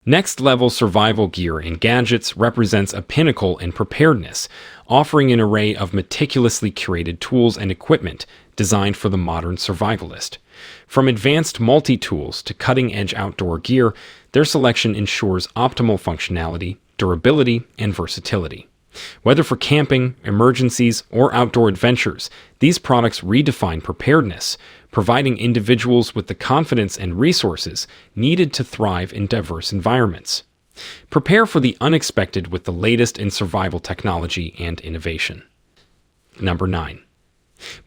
Next-level survival gear and gadgets represents a pinnacle in preparedness, offering an array of meticulously curated tools and equipment designed for the modern survivalist. From advanced multi-tools to cutting-edge outdoor gear, their selection ensures optimal functionality, durability, and versatility. Whether for camping, emergencies, or outdoor adventures, these products redefine preparedness, providing individuals with the confidence and resources needed to thrive in diverse environments. Prepare for the unexpected with the latest in survival technology and innovation. Number 9.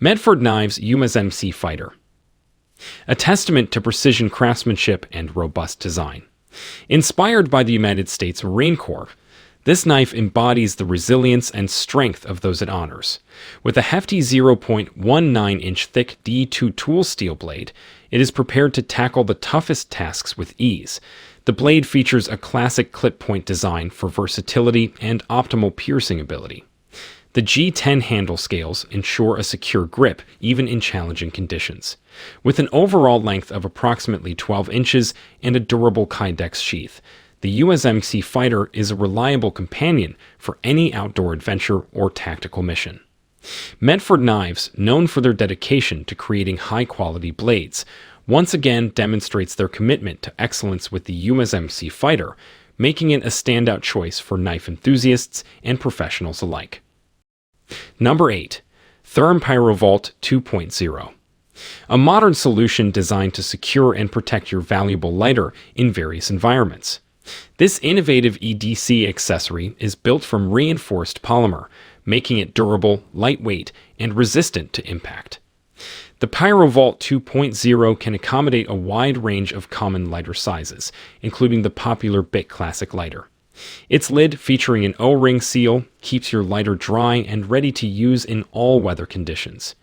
Medford Knives USMC Fighter. A testament to precision craftsmanship and robust design. Inspired by the United States Marine Corps, this knife embodies the resilience and strength of those it honors. With a hefty 0.19-inch thick D2 tool steel blade, it is prepared to tackle the toughest tasks with ease. The blade features a classic clip point design for versatility and optimal piercing ability. The G10 handle scales ensure a secure grip even in challenging conditions. With an overall length of approximately 12 inches and a durable Kydex sheath, the USMC Fighter is a reliable companion for any outdoor adventure or tactical mission. Medford Knives, known for their dedication to creating high-quality blades, once again demonstrates their commitment to excellence with the USMC Fighter, making it a standout choice for knife enthusiasts and professionals alike. Number 8. Thyrm PyroVault 2.0. A modern solution designed to secure and protect your valuable lighter in various environments. This innovative EDC accessory is built from reinforced polymer, making it durable, lightweight, and resistant to impact. The PyroVault 2.0 can accommodate a wide range of common lighter sizes, including the popular Bic Classic lighter. Its lid, featuring an O-ring seal, keeps your lighter dry and ready to use in all weather conditions.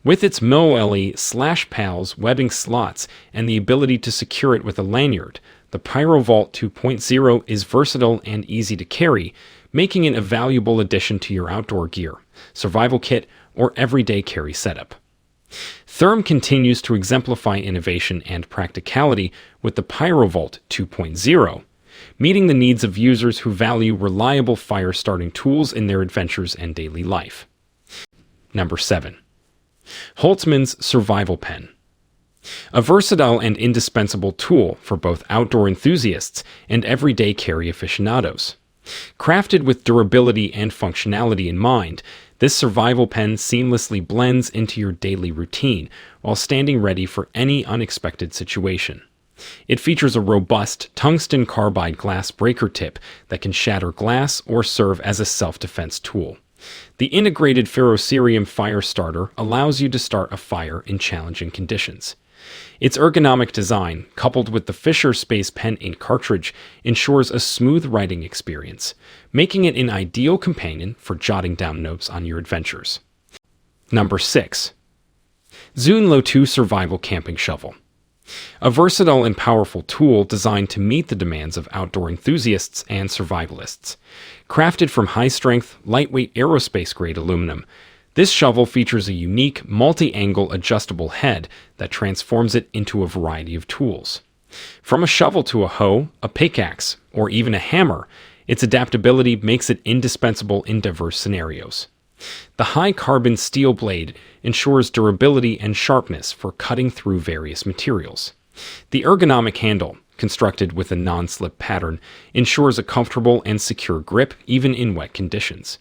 With its MOLE/PALS webbing slots and the ability to secure it with a lanyard, the PyroVault 2.0 is versatile and easy to carry, making it a valuable addition to your outdoor gear, survival kit, or everyday carry setup. Thyrm continues to exemplify innovation and practicality with the PyroVault 2.0, meeting the needs of users who value reliable fire-starting tools in their adventures and daily life. Number 7. Holtzman's Survival Pen. A versatile and indispensable tool for both outdoor enthusiasts and everyday carry aficionados. Crafted with durability and functionality in mind, this survival pen seamlessly blends into your daily routine while standing ready for any unexpected situation. It features a robust tungsten carbide glass breaker tip that can shatter glass or serve as a self-defense tool. The integrated ferrocerium fire starter allows you to start a fire in challenging conditions. Its ergonomic design, coupled with the Fisher Space Pen ink cartridge, ensures a smooth writing experience, making it an ideal companion for jotting down notes on your adventures. Number 6. Zune Lotoo Survival Camping Shovel. A versatile and powerful tool designed to meet the demands of outdoor enthusiasts and survivalists. Crafted from high-strength, lightweight aerospace-grade aluminum, this shovel features a unique, multi-angle adjustable head that transforms it into a variety of tools. From a shovel to a hoe, a pickaxe, or even a hammer, its adaptability makes it indispensable in diverse scenarios. The high-carbon steel blade ensures durability and sharpness for cutting through various materials. The ergonomic handle, constructed with a non-slip pattern, ensures a comfortable and secure grip even in wet conditions.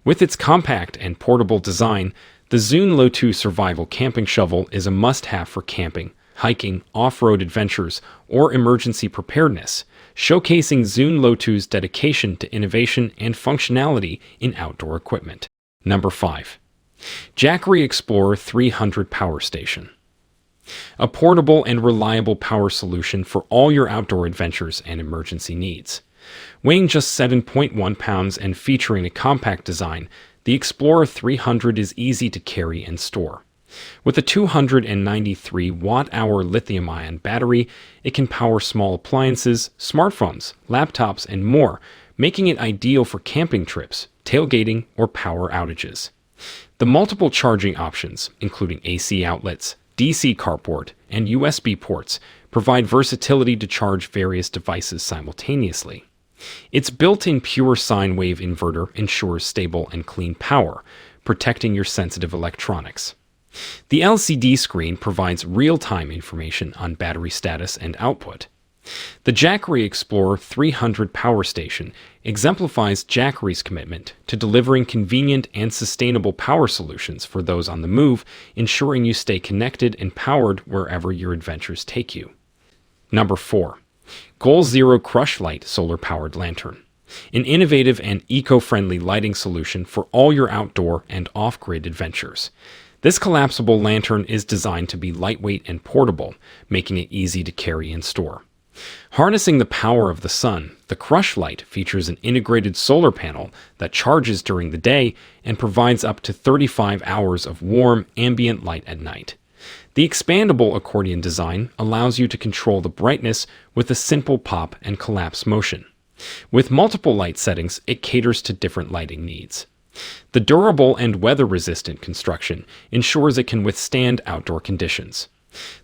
With its compact and portable design, the Zune Lotoo Survival Camping Shovel is a must-have for camping, hiking, off-road adventures, or emergency preparedness, showcasing Zune Lotoo's dedication to innovation and functionality in outdoor equipment. Number 5. Jackery Explorer 300 Power Station. A portable and reliable power solution for all your outdoor adventures and emergency needs. Weighing just 7.1 pounds and featuring a compact design, the Explorer 300 is easy to carry and store. With a 293 watt-hour lithium-ion battery, it can power small appliances, smartphones, laptops, and more, making it ideal for camping trips, tailgating, or power outages. The multiple charging options, including AC outlets, DC carport, and USB ports provide versatility to charge various devices simultaneously. Its built-in pure sine wave inverter ensures stable and clean power, protecting your sensitive electronics. The LCD screen provides real-time information on battery status and output. The Jackery Explorer 300 power station exemplifies Jackery's commitment to delivering convenient and sustainable power solutions for those on the move, ensuring you stay connected and powered wherever your adventures take you. Number 4. Goal Zero Crush Light Solar-Powered Lantern. An innovative and eco-friendly lighting solution for all your outdoor and off-grid adventures. This collapsible lantern is designed to be lightweight and portable, making it easy to carry and store. Harnessing the power of the sun, the Crush Light features an integrated solar panel that charges during the day and provides up to 35 hours of warm, ambient light at night. The expandable accordion design allows you to control the brightness with a simple pop and collapse motion. With multiple light settings, it caters to different lighting needs. The durable and weather-resistant construction ensures it can withstand outdoor conditions.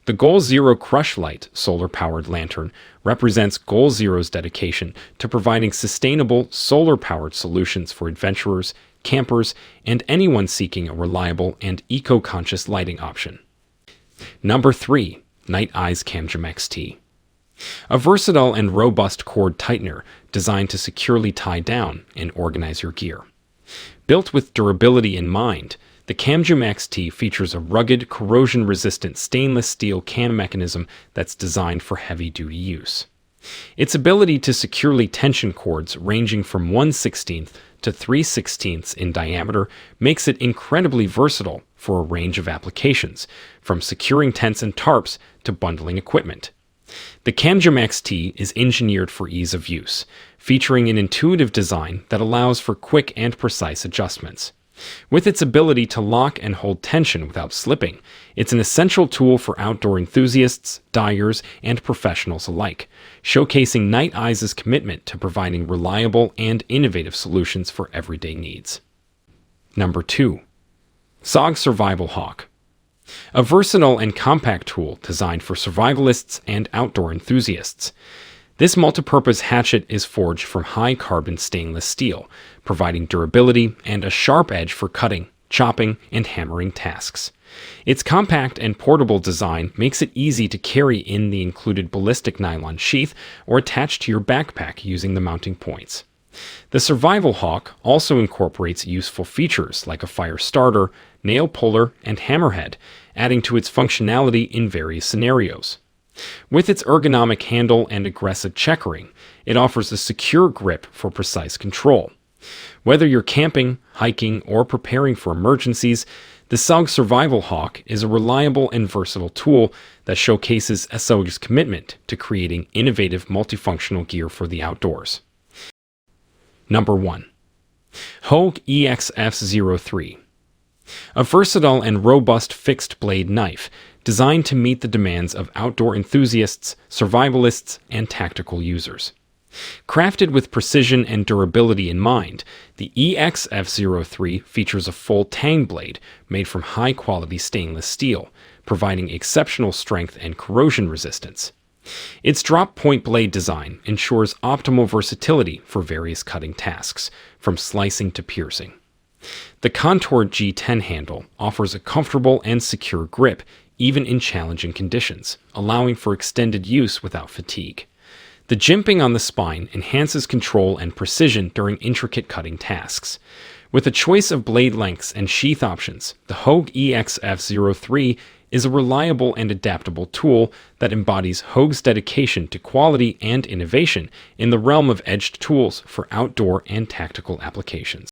The Goal Zero Crush Light solar-powered lantern represents Goal Zero's dedication to providing sustainable, solar-powered solutions for adventurers, campers, and anyone seeking a reliable and eco-conscious lighting option. Number 3. Nite Ize CamJam XT. A versatile and robust cord tightener designed to securely tie down and organize your gear. Built with durability in mind, the CamJam XT features a rugged, corrosion-resistant stainless steel cam mechanism that's designed for heavy-duty use. Its ability to securely tension cords ranging from 1/16 to 3/16 in diameter makes it incredibly versatile for a range of applications, from securing tents and tarps to bundling equipment. The CamJam XT is engineered for ease of use, featuring an intuitive design that allows for quick and precise adjustments. With its ability to lock and hold tension without slipping, it's an essential tool for outdoor enthusiasts, dyers, and professionals alike, showcasing Nite Ize's commitment to providing reliable and innovative solutions for everyday needs. Number 2. Sog Survival Hawk. A versatile and compact tool designed for survivalists and outdoor enthusiasts. This multipurpose hatchet is forged from high-carbon stainless steel, providing durability and a sharp edge for cutting, chopping, and hammering tasks. Its compact and portable design makes it easy to carry in the included ballistic nylon sheath or attach to your backpack using the mounting points. The Survival Hawk also incorporates useful features like a fire starter, nail puller, and hammerhead, adding to its functionality in various scenarios. With its ergonomic handle and aggressive checkering, it offers a secure grip for precise control. Whether you're camping, hiking, or preparing for emergencies, the Sog Survival Hawk is a reliable and versatile tool that showcases Sog's commitment to creating innovative multifunctional gear for the outdoors. Number 1. Hogue EX-F03. A versatile and robust fixed-blade knife designed to meet the demands of outdoor enthusiasts, survivalists, and tactical users. Crafted with precision and durability in mind, the EX-F03 features a full tang blade made from high-quality stainless steel, providing exceptional strength and corrosion resistance. Its drop-point blade design ensures optimal versatility for various cutting tasks, from slicing to piercing. The contoured G10 handle offers a comfortable and secure grip even in challenging conditions, allowing for extended use without fatigue. The jimping on the spine enhances control and precision during intricate cutting tasks. With a choice of blade lengths and sheath options, the Hogue EX-F03 is a reliable and adaptable tool that embodies Hogue's dedication to quality and innovation in the realm of edged tools for outdoor and tactical applications.